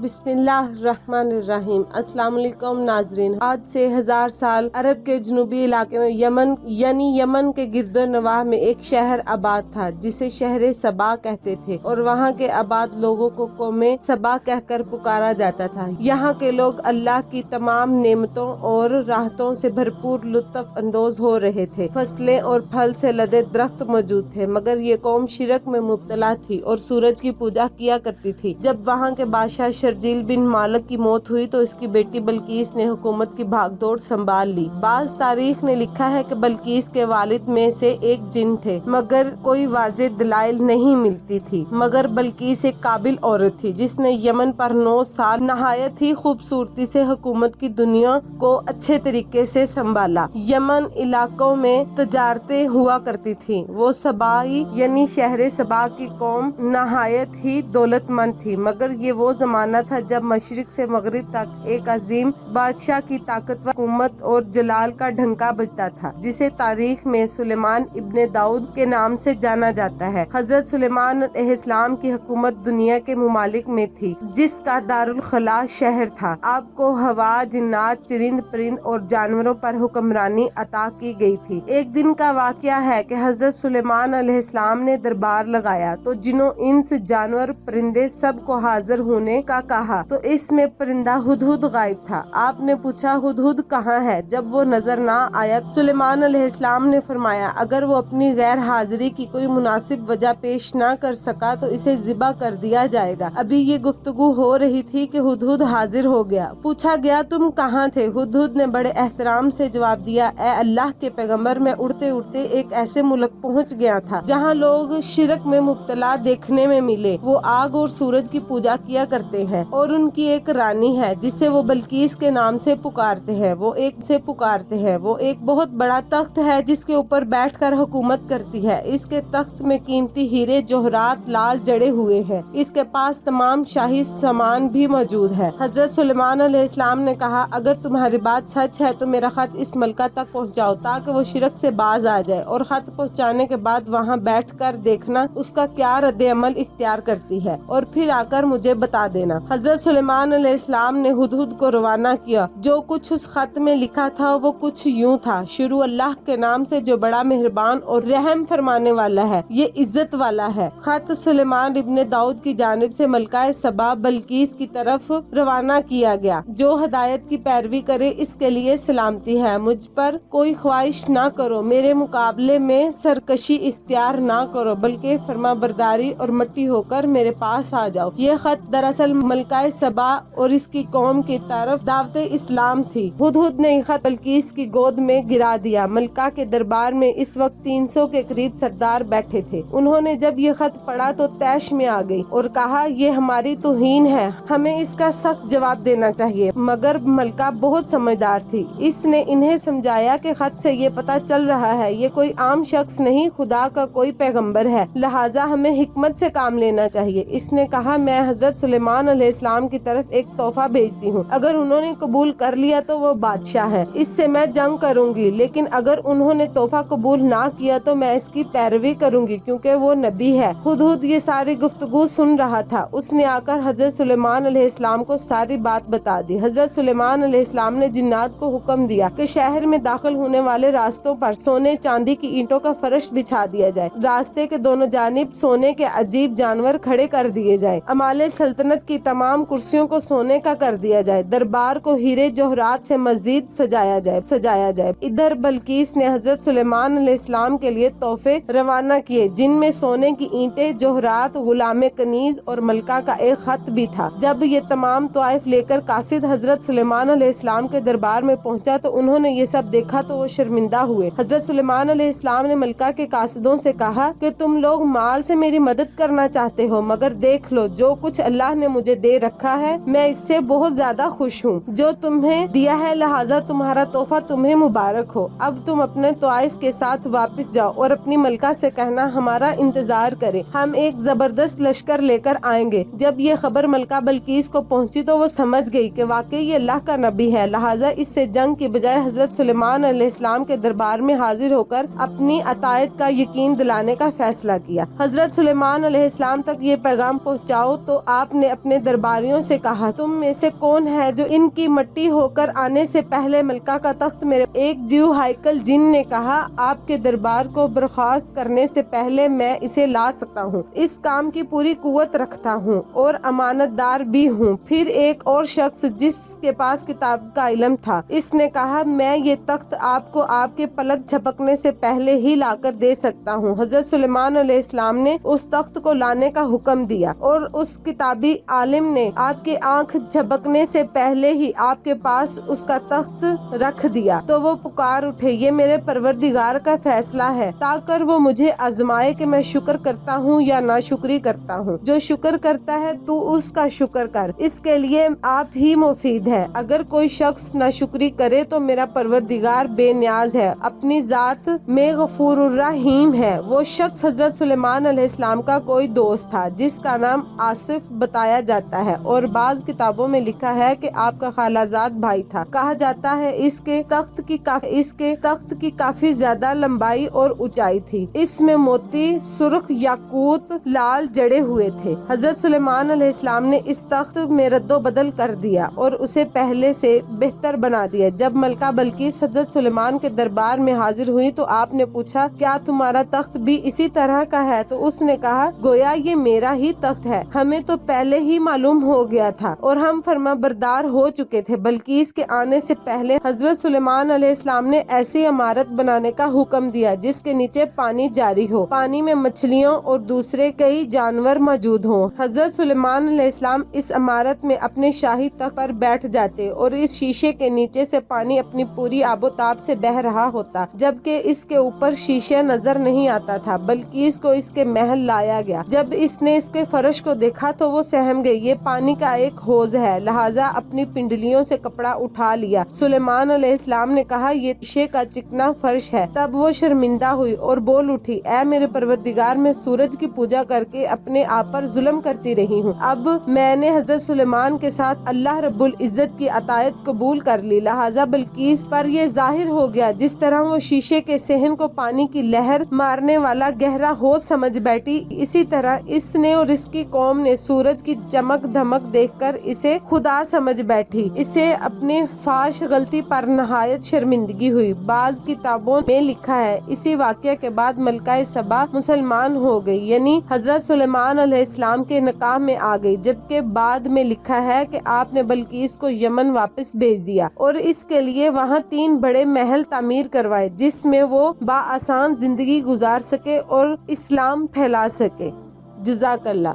बिस्मिल्लाहिर्रहमानिर्रहीम। अस्सलाम वालेकुम नाजरीन। आज से 1000 साल अरब के जनूबी इलाके में यमन के गिरदोनवाह में एक शहर आबाद था जिसे शहर सबा कहते थे और वहाँ के आबाद लोगों को कौमे सबा कहकर पुकारा जाता था। यहाँ के लोग अल्लाह की तमाम नेमतों और राहतों से भरपूर लुत्फ अंदोज हो रहे थे। फसलें और फल से लदे दरख्त मौजूद थे, मगर ये कौम शिरक में मुब्तला थी और सूरज की पूजा किया करती थी। जब वहाँ के बादशाह शर्जील बिन मालिक की मौत हुई तो इसकी बेटी बल्कीस ने हुकूमत की भागदौड़ संभाल ली। बाज तारीख ने लिखा है कि बल्कीस के वालिद में से एक जिन थे, मगर कोई वाज़े दलाइल नहीं मिलती थी। मगर बल्कीस एक काबिल औरत थी जिसने यमन पर 9 साल नहायत ही खूबसूरती से हुकूमत की दुनिया को अच्छे तरीके से संभाला। यमन इलाकों में तजारतें हुआ करती थी। वो सबाई यानी शहर सबा की कौम नहायत ही दौलतमंद थी, मगर ये वो जमाना था जब मशरिक से मगरिब तक एक अजीम बादशाह की ताकतवर हुकूमत और जलाल का ढंका बजता था, जिसे तारीख में सुलेमान इब्ने दाऊद के नाम से जाना जाता है। हजरत सुलेमान अलैहिस्सलाम की हुकूमत दुनिया के मुमालिक में थी, जिसका दारुल खला शहर था। आपको हवा, जिन्नात, चरिंद परिंद और जानवरों पर हुक्मरानी अता की गई थी। एक दिन का वाकया है कि हजरत सुलेमान अलैहिस्सलाम ने दरबार लगाया तो जिन्हों, इंस, जानवर, परिंदे सब को हाजिर होने का कहा तो इसमें परिंदा हुदहुद गायब था। आपने पूछा हुदहुद कहाँ है? जब वो नजर ना आया सुलेमान अलैहिस्सलाम ने फरमाया, अगर वो अपनी गैर हाजिरी की कोई मुनासिब वजह पेश ना कर सका तो इसे ज़िबा कर दिया जाएगा। अभी ये गुफ्तगू हो रही थी कि हुदहुद हाजिर हो गया। पूछा गया, तुम कहाँ थे? हुदहुद ने बड़े एहतराम से जवाब दिया, ए अल्लाह के पैगम्बर, मैं उड़ते उड़ते एक ऐसे मुल्क पहुँच गया था जहाँ लोग शिरक में मुब्तला देखने में मिले। वो आग और सूरज की पूजा किया करते हैं और उनकी एक रानी है जिसे वो बल्कीस के नाम से पुकारते हैं। वो एक बहुत बड़ा तख्त है जिसके ऊपर बैठकर हुकूमत करती है। इसके तख्त में कीमती हीरे, जोहरात, लाल जड़े हुए हैं। इसके पास तमाम शाही सामान भी मौजूद है। हजरत सुलेमान अलैहिस्सलाम ने कहा, अगर तुम्हारी बात सच है तो मेरा खत इस मलका तक पहुँचाओ ताकि वो शिरक से बाज आ जाए, और खत पहुँचाने के बाद वहाँ बैठ कर देखना उसका क्या रद्द अमल इख्तियार करती है और फिर आकर मुझे बता देना। हजरत सुलेमान अलैहिस्सलाम ने हुदहुद को रवाना किया। जो कुछ उस खत में लिखा था वो कुछ यूं था, शुरू अल्लाह के नाम से जो बड़ा मेहरबान और रहम फरमाने वाला है, ये इज्जत वाला है। खत सुलेमान इब्ने दाऊद की जानिब से मलका सबा बल्कीस की तरफ रवाना किया गया। जो हदायत की पैरवी करे इसके लिए सलामती है। मुझ पर कोई ख्वाहिश ना करो, मेरे मुकाबले में सरकशी इख्तियार ना करो, बल्कि फरमा बरदारी और मट्टी होकर मेरे पास आ जाओ। ये खत दरअसल मलका सबा और इसकी कौम की तरफ दावत इस्लाम थी। हुदहुद ने ये खत बल्कीस की गोद में गिरा दिया। मलका के दरबार में इस वक्त 300 के करीब सरदार बैठे थे। उन्होंने जब ये खत पढ़ा तो तैश में आ गई और कहा, ये हमारी तौहीन है, हमें इसका सख्त जवाब देना चाहिए। मगर मलका बहुत समझदार थी। इसने इन्हें समझाया कि खत से ये पता चल रहा है ये कोई आम शख्स नहीं, खुदा का कोई पैगम्बर है, लिहाजा हमें हिकमत से काम लेना चाहिए। इसने कहा, मैं हजरत सुलेमान अलैहिस्सलाम की तरफ एक तोहफा भेजती हूँ। अगर उन्होंने कबूल कर लिया तो वो बादशाह है, इससे मैं जंग करूंगी, लेकिन अगर उन्होंने तोहफा कबूल ना किया तो मैं इसकी पैरवी करूंगी क्योंकि वो नबी है। हुदहुद ये सारी गुफ्तगू सुन रहा था। उसने आकर हजरत सुलेमान अलैहिस्सलाम को सारी बात बता दी। हजरत सुलेमान अलैहिस्सलाम ने जिन्नात को हुक्म दिया कि शहर में दाखिल होने वाले रास्तों पर सोने चांदी की ईंटों का फर्श बिछा दिया जाए। रास्ते के दोनों जानिब सोने के अजीब जानवर खड़े कर दिए जाए। अमाले सल्तनत की तमाम कुर्सियों को सोने का कर दिया जाए। दरबार को हीरे जोहरात से मजीद सजाया जाए। इधर बल्कीस ने हजरत सुलेमान अलैहिस्सलाम के लिए तोहफे रवाना किए, जिनमें सोने की ईंटें, जोहरात, गुलाम कनीज और मलका का एक खत भी था। जब ये तमाम तोइफ लेकर कासिद हजरत सुलेमान अलैहिस्सलाम के दरबार में पहुंचा तो उन्होंने ये सब देखा तो वो शर्मिंदा हुए। हजरत सुलेमान अलैहिस्सलाम ने मलका के कासिदों से कहा कि तुम लोग माल से मेरी मदद करना चाहते हो, मगर देख लो जो कुछ अल्लाह ने मुझे दे रखा है मैं इससे बहुत ज्यादा खुश हूँ। जो तुम्हें दिया है लिहाजा तुम्हारा तोहफा तुम्हें मुबारक हो। अब तुम अपने तोइफ के साथ वापस जाओ और अपनी मलका से कहना हमारा इंतजार करे, हम एक जबरदस्त लश्कर लेकर आएंगे। जब ये खबर मलका बल्कीस को पहुंची तो वो समझ गई कि वाकई ये अल्लाह का नबी है, लिहाजा इससे जंग की बजाय हजरत सुलेमान अलैहिस्सलाम के दरबार में हाजिर होकर अपनी अतायत का यकीन दिलाने का फैसला किया। हजरत सुलेमान अलैहिस्सलाम तक ये पैगाम पहुँचाओ तो आपने अपने दरबारियों से कहा, तुम में से कौन है जो इनकी मट्टी होकर आने से पहले मलका का तख्त मेरे। एक द्यू हाइकल जिन ने कहा, आपके दरबार को बर्खास्त करने से पहले मैं इसे ला सकता हूँ, इस काम की पूरी कुव्वत रखता हूँ और अमानतदार भी हूँ। फिर एक और शख्स जिसके पास किताब का इल्म था, इसने कहा, मैं ये तख्त आपको आपके पलक झपकने से पहले ही लाकर दे सकता हूँ। हजरत सुलेमान अलैहिस्सलाम ने उस तख्त को लाने का हुक्म दिया और उस किताबी आलिम ने आपकी आंख झपकने से पहले ही आपके पास उसका तख्त रख दिया। तो वो पुकार उठे, ये मेरे परवरदिगार का फैसला है, ताकर वो मुझे आजमाए कि मैं शुक्र करता हूँ या नाशुक्री करता हूँ। जो शुक्र करता है तू उसका शुक्र कर, इसके लिए आप ही मुफीद है। अगर कोई शख्स नाशुक्री करे तो मेरा परवरदिगार बेनियाज है, अपनी जात में गफूरुर रहीम है। वो शख्स हजरत सुलेमान अलैहिस्सलाम का कोई दोस्त था जिसका नाम आसिफ बताया जाता है और बाज किताबों में लिखा है कि आपका खालाजाद भाई था। कहा जाता है इसके तख्त की काफी ज्यादा लंबाई और ऊंचाई थी। इसमें मोती, सुर्ख, याकूत, लाल जड़े हुए थे। हजरत सुलेमान अलैहिस्सलाम ने इस तख्त में रद्दो बदल कर दिया और उसे पहले से बेहतर बना दिया। जब मलका बल्कीस हजरत सुलेमान के दरबार में हाजिर हुई तो आपने पूछा, क्या तुम्हारा तख्त भी इसी तरह का है? तो उसने कहा, गोया ये मेरा ही तख्त है, हमें तो पहले ही मालूम हो गया था और हम फरमाबरदार हो चुके थे। बल्कीस के आने से पहले हजरत सुलेमान अलैहिस्सलाम ने ऐसी इमारत बनाने का हुक्म दिया जिसके नीचे पानी जारी हो, पानी में मछलियों और दूसरे कई जानवर मौजूद हों। हजरत सुलेमान अलैहिस्सलाम इस इमारत में अपने शाही तख्त पर बैठ जाते और इस शीशे के नीचे से पानी अपनी पूरी आबोताब से बह रहा होता, जबकि इसके ऊपर शीशे नजर नहीं आता था। बल्कीस को इसके महल लाया गया। जब इसने इसके फर्श को देखा तो वो सहम गई, ये पानी का एक हौज है, लिहाजा अपनी पिंडलियों से कपड़ा उठा लिया। सुलेमान अलैहिस्सलाम ने कहा, ये शीशे का चिकना फर्श है। तब वो शर्मिंदा हुई और बोल उठी, ऐ मेरे परवरदिगार, मैं सूरज की पूजा करके अपने आप पर जुल्म करती रही हूँ। अब मैंने हजरत सुलेमान के साथ अल्लाह रब्बुल इज्जत की अतायत कबूल कर ली, लिहाजा बल्कीस पर यह जाहिर हो गया जिस तरह वो शीशे के सहन को पानी की लहर मारने वाला गहरा हौज समझ बैठी, इसी तरह इसने और इसकी कौम ने सूरज की चमक धमक देखकर इसे खुदा समझ बैठी। इसे अपने फाश गलती पर नहायत शर्मिंदगी हुई। बाज किताबों में लिखा है, इसी वाक़या के बाद मलका सबा मुसलमान हो गई, यानी हजरत सुलेमान अलैहिस्सलाम के निकाह में आ गई। जबकि बाद में लिखा है कि आपने बल्कीस को यमन वापस भेज दिया और इसके लिए वहाँ 3 बड़े महल तामीर करवाए जिसमें वो बाआसान जिंदगी गुजार सके और इस्लाम फैला सके। जज़ाकल्लाह।